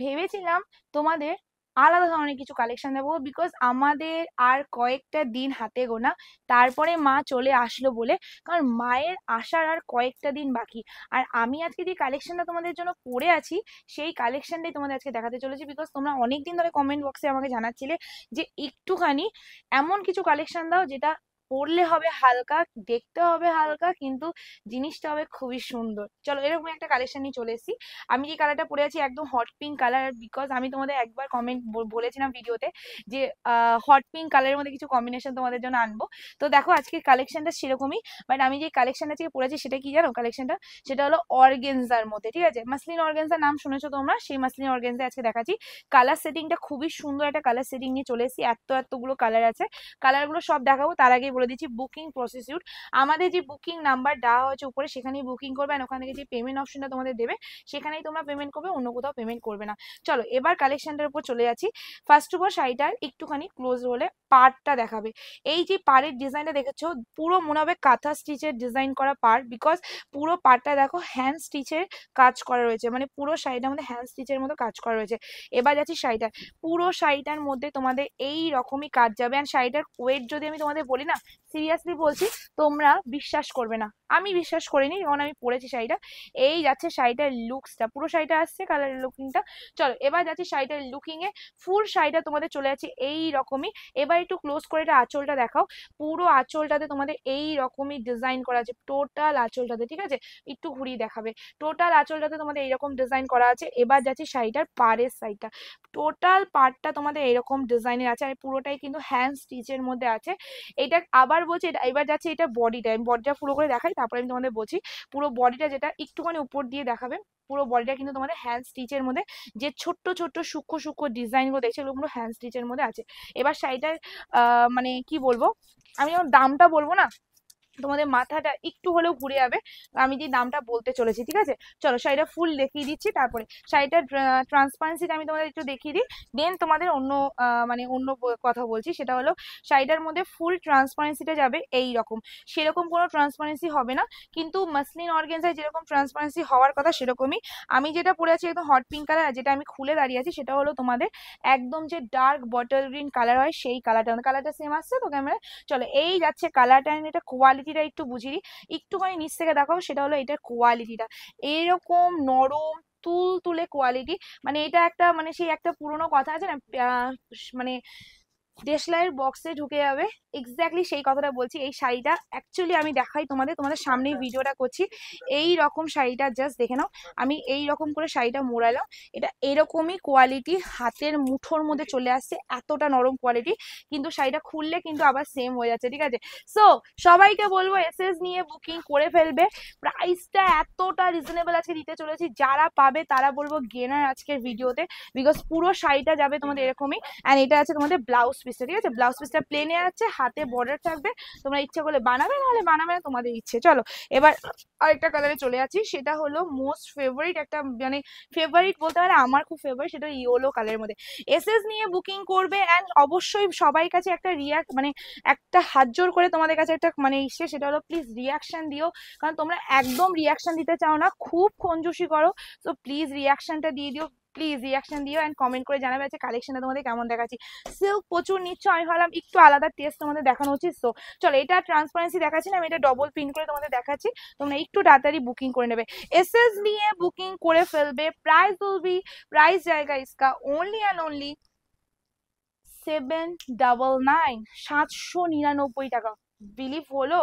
ভেবেছিলাম তোমাদের আলাদা ধরনের কিছু কালেকশন দেবো, বিকজ আমাদের আর কয়েকটা দিন হাতে গোনা, তারপরে মা চলে আসলো বলে। কারণ মায়ের আসার আর কয়েকটা দিন বাকি। আর আমি আজকে যে কালেকশনটা তোমাদের জন্য পরে আছি, সেই কালেকশনটাই তোমাদের আজকে দেখাতে চলেছি। বিকজ তোমরা অনেকদিন ধরে কমেন্ট বক্সে আমাকে জানাচ্ছিলে যে একটুখানি এমন কিছু কালেকশন দাও যেটা পরলে হবে হালকা, দেখতে হবে হালকা, কিন্তু জিনিসটা হবে খুবই সুন্দর। চলো, এরকম একটা কালেকশন নিয়ে চলে এসেছি। আমি যে কালারটা পরে আছি একদম হট পিঙ্ক কালার, বিকজ আমি তোমাদের একবার কমেন্ট বলেছিলাম ভিডিওতে যে হট পিঙ্ক কালারের মধ্যে কিছু কম্বিনেশন তোমাদের জন্য আনবো। তো দেখো আজকে কালেকশনটা সেরকমই। বাট আমি যে কালেকশনটা আজকে পরেছি সেটা কি জানো? কালেকশনটা সেটা হলো অর্গেনজার মধ্যে, ঠিক আছে? মাসলিন অর্গেনজার নাম শুনেছো তোমরা, সেই মাসলিন অর্গেনজা আজকে দেখাচ্ছি। কালার সেটিংটা খুবই সুন্দর, একটা কালার সেটিং নিয়ে চলে এসেছি। এতগুলো কালার আছে, কালারগুলো সব দেখাবো। তার আগেই বলে দিচ্ছি বুকিং প্রসিডিউর। আমাদের যে বুকিং নাম্বার দেওয়া হয়েছে উপরে, সেখানেই বুকিং করবে। আর ওখান থেকে যে পেমেন্ট অপশনটা তোমাদের দেবে, সেখানেই তোমরা পেমেন্ট করবে, অন্য কোথাও পেমেন্ট করবে না। চলো এবার কালেকশনটার উপর চলে যাচ্ছি। ফার্স্ট অফ অল শাড়িটার একটুখানি ক্লোজ হলে পাড়টা দেখাবে। এই যে পাড়ের ডিজাইনটা দেখেছো, পুরো মনে হবে কাঁথা স্টিচের ডিজাইন করা পাড়, বিকজ পুরো পাড়টা দেখো হ্যান্ড স্টিচের কাজ করা রয়েছে, মানে পুরো শাড়িটার মধ্যে হ্যান্ড স্টিচের মতো কাজ করা রয়েছে। এবার যাচ্ছি শাড়িটার, পুরো শাড়িটার মধ্যে তোমাদের এই রকমই কাজ যাবে। আর শাড়িটার ওয়েট যদি আমি তোমাদের বলি না, সিরিয়াসলি বলছি, তোমরা বিশ্বাস করবে না। আমি বিশ্বাস করিনি যখন আমি পরেছি শাড়িটা। এই যাচ্ছে শাড়িটার লুকসটা, পুরো শাড়িটা আসছে কালারের লুকিংটা। চলো এবার যাচ্ছি শাড়িটার লুকিং এ। ফুল শাড়িটা তোমাদের চলে যাচ্ছে এই রকমই। এবার একটু ক্লোজ করে এটা আঁচলটা দেখাও। পুরো আঁচলটাতে তোমাদের এই রকমই ডিজাইন করা আছে, টোটাল আঁচলটাতে, ঠিক আছে? একটু ঘুরিয়ে দেখাবে। টোটাল আঁচলটাতে তোমাদের এইরকম ডিজাইন করা আছে। এবার যাচ্ছি শাড়িটার পাড়ের সাইডটা, টোটাল পাড়টা তোমাদের এরকম ডিজাইনের আছে, আর পুরোটাই কিন্তু হ্যান্ড স্টিচের মধ্যে আছে। এটা আবার বলছি, এটা এবার যাচ্ছে এটা বডিটা, আমি বডিটা পুরো করে দেখাই, তারপরে আমি তোমাদের বলছি। পুরো বডিটা যেটা একটুখানি উপর দিয়ে দেখাবে, পুরো বডিটা কিন্তু তোমাদের হ্যান্ড স্টিচের মধ্যে, যে ছোট্ট ছোট্ট সূক্ষ্ম সূক্ষ্ম ডিজাইন গুলো দেখছে, এগুলো পুরো হ্যান্ড স্টিচের মধ্যে আছে। এবার শাড়িটার মানে কি বলবো, আমি যখন দামটা বলবো না, তোমাদের মাথাটা একটু হলেও ঘুরে যাবে আমি যে দামটা বলতে চলেছি, ঠিক আছে? চলো শাড়িটা ফুল দেখিয়ে দিচ্ছি, তারপরে শাড়িটার ট্রান্সপারেন্সিটা আমি তোমাদের একটু দেখিয়ে দিই, দেন তোমাদের অন্য মানে অন্য কথা বলছি। সেটা হলো শাড়িটার মধ্যে ফুল ট্রান্সপারেন্সিটা যাবে এই রকম, সেরকম কোনো ট্রান্সপারেন্সি হবে না, কিন্তু মাসলিন অর্গানজায় যেরকম ট্রান্সপারেন্সি হওয়ার কথা সেরকমই। আমি যেটা পরে আছি একদম হট পিঙ্ক কালার, যেটা আমি খুলে দাঁড়িয়ে আছি সেটা হলো তোমাদের একদম যে ডার্ক বটল গ্রিন কালার হয় সেই কালারটা। কালারটা সেম আসছে তো ক্যামেরায়? চলো এই যাচ্ছে কালারটা, এটা কোয়ালিটিটা একটু বুঝিয়ে একটুখানি নিচ থেকে দেখাবো। সেটা হলো এটার কোয়ালিটিটা এরকম নরম তুল তুলে কোয়ালিটি। মানে এটা একটা, মানে সেই একটা পুরোনো কথা আছে না, মানে দেশলাইয়ের বক্সে ঢুকে যাবে, এক্স্যাক্টলি সেই কথাটা বলছি। এই শাড়িটা অ্যাকচুয়ালি আমি দেখাই তোমাদের, তোমাদের সামনেই ভিডিওটা করছি। এই রকম শাড়িটা জাস্ট দেখে নাও। আমি এই রকম করে শাড়িটা মোড়ালাম, এটা এরকমই কোয়ালিটি, হাতের মুঠোর মধ্যে চলে আসছে, এতটা নরম কোয়ালিটি। কিন্তু শাড়িটা খুললে কিন্তু আবার সেম হয়ে যাচ্ছে, ঠিক আছে? সো সবাইকে বলবো এসএস নিয়ে বুকিং করে ফেলবে। প্রাইসটা এতটা রিজনেবল আজকে দিতে চলেছি, যারা পাবে তারা বলবো গেনার আজকের ভিডিওতে, বিকজ পুরো শাড়িটা যাবে তোমাদের এরকমই। অ্যান্ড এটা আছে তোমাদের ব্লাউজ পিসটা, ঠিক আছে? ব্লাউজ পিসটা প্লেনে আছে, হাতে বর্ডার থাকবে, তোমরা ইচ্ছা করলে বানাবে, নাহলে বানাবে না, তোমাদের ইচ্ছে। চলো এবার আরেকটা কালারে চলে যাচ্ছি, সেটা হলো মোস্ট ফেভারিট একটা, মানে ফেভারিট বলতে পারে আমার খুব ফেভারিট, সেটা ইয়েলো কালারের মধ্যে। এসএস নিয়ে বুকিং করবে, অ্যান্ড অবশ্যই সবাই কাছে একটা মানে একটা হাত জোর করে তোমাদের কাছে একটা মানে ইচ্ছে, সেটা হলো প্লিজ রিয়াকশন দিও। কারণ তোমরা একদম রিয়াকশন দিতে চাও না, খুব কঞ্জুসি করো। তো প্লিজ রিয়াকশনটা দিয়ে দিও, প্লিজ রিয়াকশন দিও, অ্যান্ড কমেন্ট করে জানাবে আছে কালেকশনটা তোমাদের কেমন দেখাচ্ছি। সিল্ক প্রচুর নিচ্ছ, আমি ভাবলাম একটু আলাদা টেস্ট তোমাদের দেখানো উচিত। তো চলো এটা ট্রান্সপারেন্সি দেখাচ্ছি না, আমি এটা ডবল প্রিন্ট করে তোমাদের দেখাচ্ছি, তোমরা একটু তাড়াতাড়ি বুকিং করে নেবে। এসএস নিয়ে বুকিং করে ফেলবে। প্রাইস উইল বি, প্রাইস জায়গা ইসকা ওনলি অ্যান্ড ওনলি 799, 799 টাকা। বিলিভ হলো?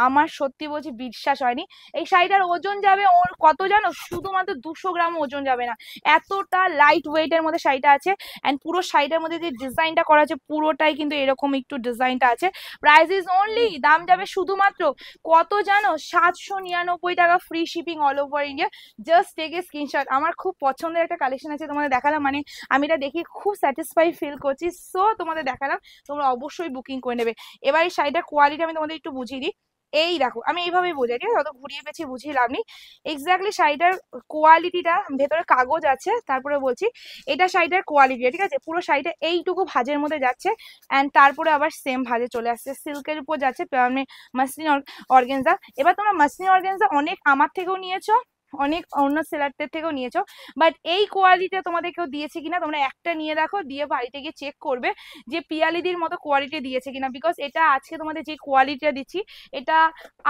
আমার সত্যি বলছি বিশ্বাস হয়নি। এই শাড়িটার ওজন যাবে ওর কত জানো? শুধুমাত্র 200 গ্রাম ওজন যাবে না, এতটা লাইট ওয়েটের মধ্যে শাড়িটা আছে। অ্যান্ড পুরো শাড়িটার মধ্যে যে ডিজাইনটা করা আছে পুরোটাই কিন্তু এরকম একটু ডিজাইনটা আছে। প্রাইস ইজ অনলি, দাম যাবে শুধুমাত্র কত জানো? 799 টাকা, free shipping all over India. Just take a screenshot. আমার খুব পছন্দের একটা কালেকশন আছে, তোমাদের দেখালাম, মানে আমি এটা দেখে খুব স্যাটিসফাই ফিল করছি, সো তোমাদের দেখালাম, তোমরা অবশ্যই বুকিং করে নেবে। এবার এই শাড়িটার কোয়ালিটি আমি তোমাদের একটু বুঝিয়ে দিই। এই দেখো আমি এইভাবেই বোঝাই, ঠিক আছে? অত ঘুরিয়ে পেঁচিয়ে বুঝিয়ে লাভ নেই। এক্স্যাক্টলি শাড়িটার কোয়ালিটিটা, ভেতরে কাগজ আছে, তারপরে বলছি এটা শাড়িটার কোয়ালিটি, ঠিক আছে? পুরো শাড়িটা এইটুকু ভাঁজের মধ্যে যাচ্ছে, অ্যান্ড তারপরে আবার সেম ভাঁজে চলে আসছে, সিল্কের উপর যাচ্ছে, মানে মাসলিন অর্গেনজা। এবার তোমরা মাসলিন অর্গেনজা অনেক আমার থেকেও নিয়েছো, অনেক অন্য সেলারদের থেকেও নিয়েছো, বাট এই কোয়ালিটিটা তোমাদের কেউ দিয়েছে কিনা তোমরা একটা নিয়ে দেখো, দিয়ে বাড়িতে গিয়ে চেক করবে যে পিয়ালিদির মতো কোয়ালিটি দিয়েছে কিনা। বিকজ এটা আজকে তোমাদের যে কোয়ালিটিটা দিচ্ছি এটা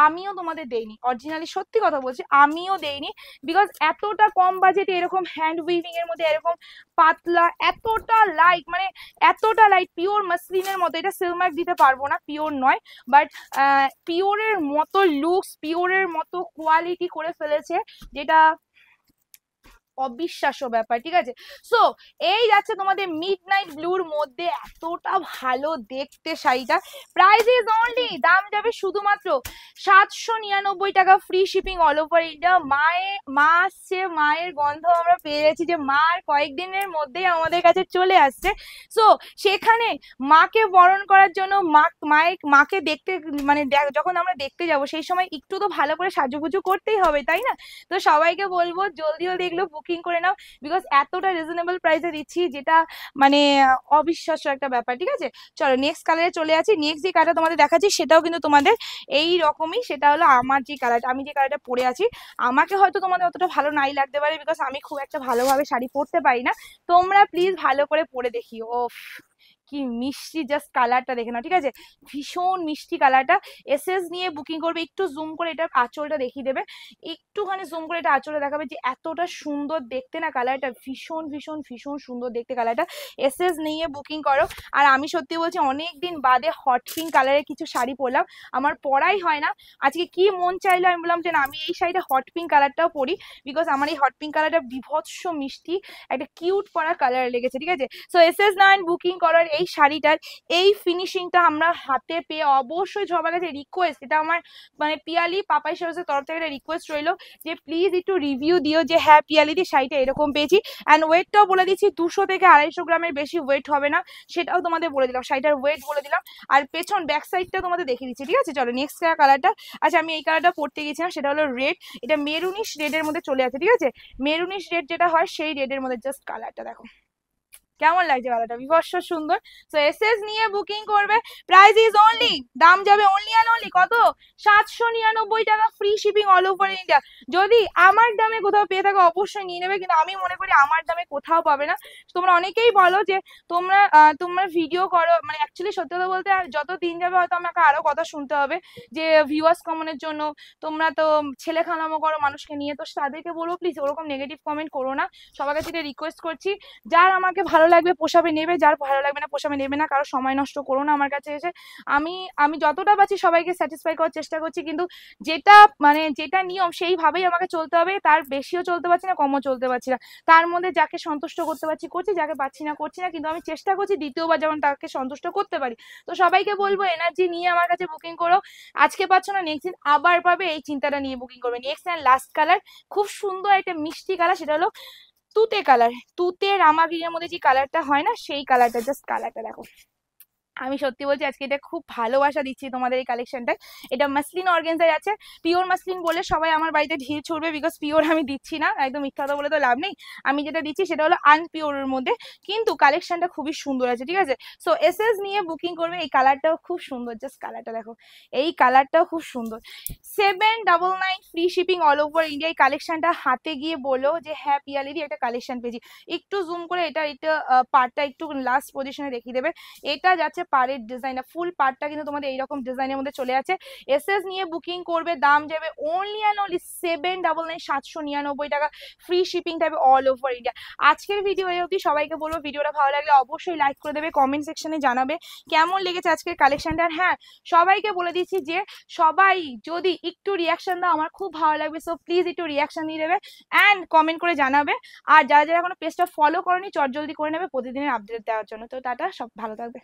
আমিও তোমাদের দেইনি, অরিজিনালি সত্যি কথা বলছি আমিও দেইনি। বিকজ এতটা কম বাজেটে এরকম হ্যান্ড উইভিং এর মধ্যে এরকম পাতলা এতটা লাইট, মানে এতটা লাইট পিওর মাসলিনের মতো, এটা সিলমার্ক দিতে পারবো না, পিওর নয়, বাট পিওরের মতো লুকস, পিওরের মতো কোয়ালিটি করে ফেলেছে, যেটা অবিশ্বাস্য ব্যাপার। ঠিক আছে, সো এই যাচ্ছে তোমাদের মিড নাইট ব্লুর মধ্যে, এতটা ভালো দেখতে শাড়িটা। প্রাইস ইজ অনলি, দাম যাবে শুধুমাত্র 799 টাকা, free shipping all over India. মা আসছে, মায়ের গন্ধ আমরা পেয়ে গেছি, যে মা আর কয়েকদিনের মধ্যেই আমাদের কাছে চলে আসছে। সো সেখানে মাকে বরণ করার জন্য মাকে দেখতে, মানে যখন আমরা দেখতে যাব সেই সময় একটু তো ভালো করে সাজুগুজু করতেই হবে, তাই না? তো সবাইকে বলবো জলদি জলদি এগুলো বুকিং করে নাও, বিকজ এতটা রিজনেবল প্রাইসে দিচ্ছি, যেটা মানে অবিশ্বাস্য একটা ব্যাপার। ঠিক আছে, চলো নেক্সট কালারে চলে আসি। নেক্সট যে কালারটা তোমাদের দেখাচ্ছি সেটাও কিন্তু তোমাদের এই রকমই, সেটা হলো আমার যে কালারটা, আমি যে কালারটা পরে আছি। আমাকে হয়তো তোমাদের অতটা ভালো নাই লাগতে পারে, বিকজ আমি খুব একটা ভালোভাবে শাড়ি পরতে পারি না, তোমরা প্লিজ ভালো করে পরে দেখিও। ও কি মিষ্টি, জাস্ট কালারটা দেখে নাও। ঠিক আছে, ভীষণ মিষ্টি কালারটা। এসএস নিয়ে বুকিং করবে, একটু জুম করে এটার আঁচলটা দেখিয়ে দেবে, একটুখানি জুম করে এটা আঁচলটা দেখাবে, যে এতটা সুন্দর দেখতে না কালারটা, ভীষণ ভীষণ ভীষণ সুন্দর দেখতে কালারটা। এসএস নিয়ে বুকিং করো। আর আমি সত্যি বলছি অনেক দিন বাদে হট পিঙ্ক কালারের কিছু শাড়ি পরলাম, আমার পরাই হয় না, আজকে কি মন চাইলো আমি বললাম যে না আমি এই শাড়িটা হট পিঙ্ক কালারটাও পরি, বিকজ আমার এই হট পিঙ্ক কালারটা বিভৎস মিষ্টি, একটা কিউট পরা কালার লেগেছে। ঠিক আছে, সো এসএস9 বুকিং করার এই শাড়িটার এই ফিনিশিংটা আমরা হাতে পেয়ে অবশ্যই সবার কাছে রিকোয়েস্ট, এটা আমার মানে পিয়ালি পাপাই সার্ভিসের তরফ থেকে একটা রিকোয়েস্ট রইলো যে প্লিজ একটু রিভিউ দিও যে হ্যাঁ পিয়ালিদি শাড়িটা এরকম পেয়েছি। অ্যান্ড ওয়েটটাও বলে দিচ্ছি, 200 থেকে 250 গ্রামের বেশি ওয়েট হবে না, সেটাও তোমাদের বলে দিলাম, শাড়িটার ওয়েট বলে দিলাম। আর পেছন ব্যাক সাইডটা তোমাদের দেখিয়ে দিচ্ছি। ঠিক আছে, চলো নেক্সট কালারটা। আচ্ছা আমি এই কালারটা পরতে গেছিলাম, সেটা হলো রেড, এটা মেরুনিশ রেডের মধ্যে চলে আছে। ঠিক আছে, মেরুনিশ রেড যেটা হয় সেই রেডের মধ্যে, জাস্ট কালারটা দেখো কেমন লাগছে কালারটা, বিভৎস সুন্দর। সো এসএস নিয়ে বুকিং করবে, প্রাইস ইজ অনলি, দাম যাবে অনলি অ্যান্ড অনলি কত, 799 টাকা, free shipping all over India. যদি আমার দামে কোথাও পেয়ে থাকো অবশ্যই নিয়ে নেবে, কিন্তু আমি মনে করি আমার দামে কোথাও পাবে না। তোমরা অনেকেই বলো যে তোমরা ভিডিও করো, মানে অ্যাকচুয়ালি সত্যি কথা বলতে যত দিন যাবে হয়তো আমাকে আরো কথা শুনতে হবে যে ভিউয়ার্স কমনের জন্য তোমরা তো ছেলে খানামো করো মানুষকে নিয়ে, তো তাদেরকে বলবো প্লিজ ওরকম নেগেটিভ কমেন্ট করো না, সবার কাছে এটা রিকোয়েস্ট করছি। যার আমাকে ভালো লাগবে পোষাবে নেবে, যার ভালো লাগবে না পোষাবে নেবে না, কারো সময় নষ্ট করো না আমার কাছে এসে। আমি আমি যতটা পারছি সবাইকে স্যাটিসফাই করার চেষ্টা করছি, কিন্তু যেটা নিয়ম সেইভাবেই আমাকে চলতে হবে, তার বেশিও চলতে পারছি না কমও চলতে পারছি না, তার মধ্যে যাকে সন্তুষ্ট করতে পারছি করছি, যাকে পাচ্ছি না করছি না, কিন্তু আমি চেষ্টা করছি দ্বিতীয়বার যেমন তাকে সন্তুষ্ট করতে পারি। তো সবাইকে বলবো এনার্জি নিয়ে আমার কাছে বুকিং করো, আজকে পাচ্ছ না নেক্সট দিন আবার পাবে, এই চিন্তাটা নিয়ে বুকিং করবে। নেক্সট অ্যান্ড লাস্ট কালার, খুব সুন্দর একটা মিষ্টি কালার, সেটা হলো তুতে কালার, তুতে রামাগিরের মধ্যে যে কালারটা হয় না সেই কালারটা, জাস্ট কালারটা দেখো। আমি সত্যি বলছি আজকে এটা খুব ভালোবাসা দিচ্ছি তোমাদের এই কালেকশনটায়। এটা মাসলিন অর্গানজায় আছে, পিওর মাসলিন বলে সবাই আমার বাড়িতে ঢিল ছুড়বে, বিকজ পিওর আমি দিচ্ছি না, একদম মিথ্যা কথা বলে তো লাভ নেই। আমি যেটা দিচ্ছি সেটা হলো আনপিওরের মধ্যে, কিন্তু কালেকশনটা খুবই সুন্দর আছে। ঠিক আছে, সো এসএস নিয়ে বুকিং করবে। এই কালারটাও খুব সুন্দর, জাস্ট কালারটা দেখো, এই কালারটাও খুব সুন্দর। 799 free shipping all over India. এই কালেকশনটা হাতে গিয়ে বলো যে হ্যাঁ পিয়ালিদি একটা কালেকশন পেয়েছি। একটু জুম করে এটা পার্টটা একটু লাস্ট পজিশনে দেখিয়ে দেবে, এটা যাচ্ছে পাড়ের ডিজাইনটা, ফুল পাড়টা কিন্তু তোমাদের এইরকম ডিজাইনের মধ্যে চলে আছে। এসএস নিয়ে বুকিং করবে, দাম যাবে অনলি অ্যান্ড অনলি 799, 799 টাকা, ফ্রি শিপিং থাকবে অল ওভার ইন্ডিয়া। আজকের ভিডিও এই অবধি, সবাইকে বলবো ভিডিওটা ভালো লাগলে অবশ্যই লাইক করে দেবে, কমেন্ট সেকশনে জানাবে কেমন লেগেছে আজকের কালেকশনটা। আর হ্যাঁ সবাইকে বলে দিচ্ছি যে সবাই যদি একটু রিয়াকশন দাও আমার খুব ভালো লাগবে, সো প্লিজ একটু রিয়াকশন দিয়ে দেবে অ্যান্ড কমেন্ট করে জানাবে। আর যারা যারা এখনো পেজটা ফলো করনি চটজলদি করে নেবে প্রতিদিনের আপডেট দেওয়ার জন্য। তো টাটা, সব ভালো থাকবে।